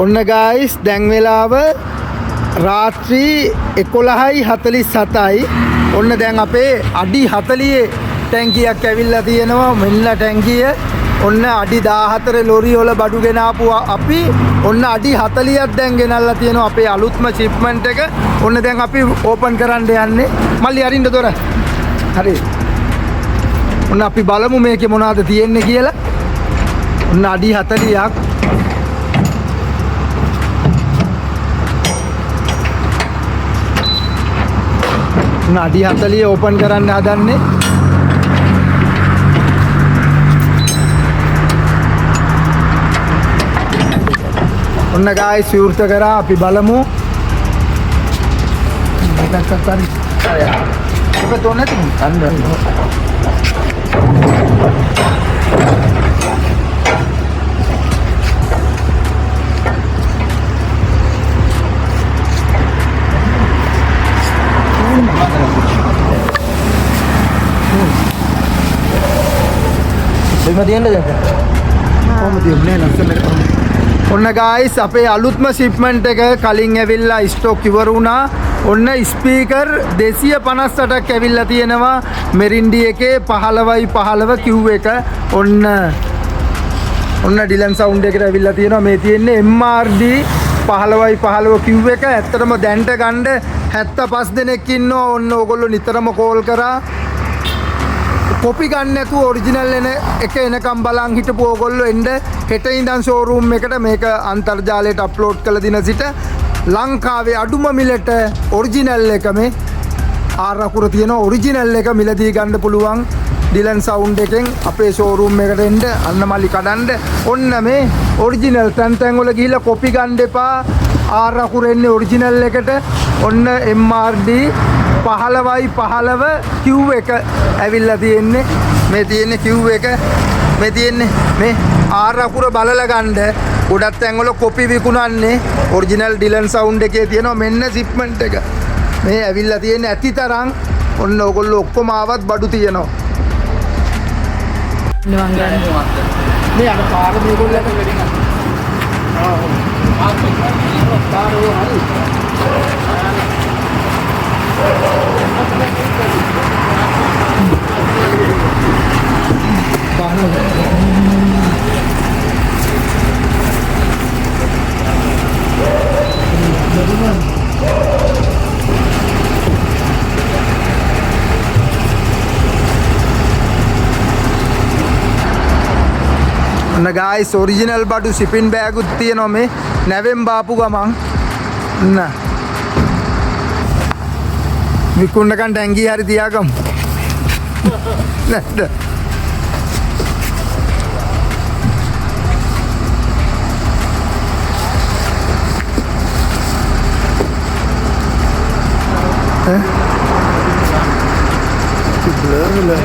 ඔන්න ගායිස් දැන් වෙලාව රාත්‍රී 11:47යි. ඔන්න දැන් අපේ අඩි 40 ටැංකියක් ඇවිල්ලා තියෙනවා. මෙන්න ටැංකිය. ඔන්න අඩි 14 ලොරි වල බඩු ගෙනාපු අපි ඔන්න අඩි 40ක් දැන් ගෙනල්ලා තියෙනවා අපේ අලුත්ම ෂිප්මන්ට් එක. ඔන්න දැන් අපි ඕපන් කරන්න යන්නේ. මල්ලි අරින්න දොර. හරි. ඔන්න අපි බලමු මේකේ මොනවද තියෙන්නේ කියලා. ඔන්න අඩි 40ක්. ඔන්න අඩි 40 ඕපන් කරන්න හදන්නේ. ඔන්න ගායිස් විවෘත කරා අපි බලමු. මේකත් හරි. ඔබ තෝරන්නේ නැතුව ඔන්න ගායිස් අපේ අලුත්ම ෂිප්මන්ට් එක කලින් ඇවිල්ලා ස්ටොක් ඉවර වුණා. ඔන්න ස්පීකර් 258ක් ඇවිල්ලා තියෙනවා මෙරින්ඩි එකේ 15/15 Q එක. ඔන්න ඩිලන් සවුන්ඩ් එකට ඇවිල්ලා තියෙනවා. මේ තියෙන්නේ MRD 15/15 Q එක. ඇත්තටම දැන්ට ගන්න 75 දෙනෙක් ඉන්නවා. ඔන්න ඕගොල්ලෝ නිතරම කෝල් කරා. කොපි ගන්න නැතුව ඔරිජිනල් එක එනකම් බලන් හිටපු ඕගොල්ලෝ එන්න හෙට ඉඳන් ෂෝරූම් එකට මේක අන්තර්ජාලයට අප්ලෝඩ් කළ දින සිට ලංකාවේ අඩුම මිලට ඔරිජිනල් එක මේ ආරකුර තියෙන ඔරිජිනල් එක මිලදී ගන්න පුළුවන් ඩිලන් සවුන්ඩ් එකෙන් අපේ ෂෝරූම් එකට එන්න අන්න මල්ලි කඩන්න. ඔන්න මේ ඔරිජිනල් තැන් වල ගිහිල්ලා කොපි ගන්න එපා. ආරකුර එන්නේ ඔරිජිනල් එකට. ඔන්න MRD 15/15 Q එක ඇවිල්ලා තියෙන්නේ. මේ තියෙන්නේ Q එක. මේ තියෙන්නේ මේ R අකුර බලලා ගන්න. ගොඩක් තැන්වල කොපි විකුණන්නේ. ඔරිජිනල් ඩිලන් සවුන්ඩ් එකේ තියෙනවා මෙන්න ෂිප්මන්ට් එක. මේ ඇවිල්ලා තියෙන්නේ ඇතිතරම්. ඔන්න ඕගොල්ලෝ ඔක්කොම ආවත් බඩු තියෙනවා. නිවන් ගන්න. මේ අර පාර මේගොල්ලන්ට වෙඩින් පාරෝ හරි. ඔන්න ගායිස් ඔරිජිනල් බඩු ෂිපින් බෑග් උත් තියෙනවා මේ නැවෙන් බාපු ගමන්. ඔන්න විකුණනකන් ටැංගි හරි තියාගමු. නැද්ද? blur lah.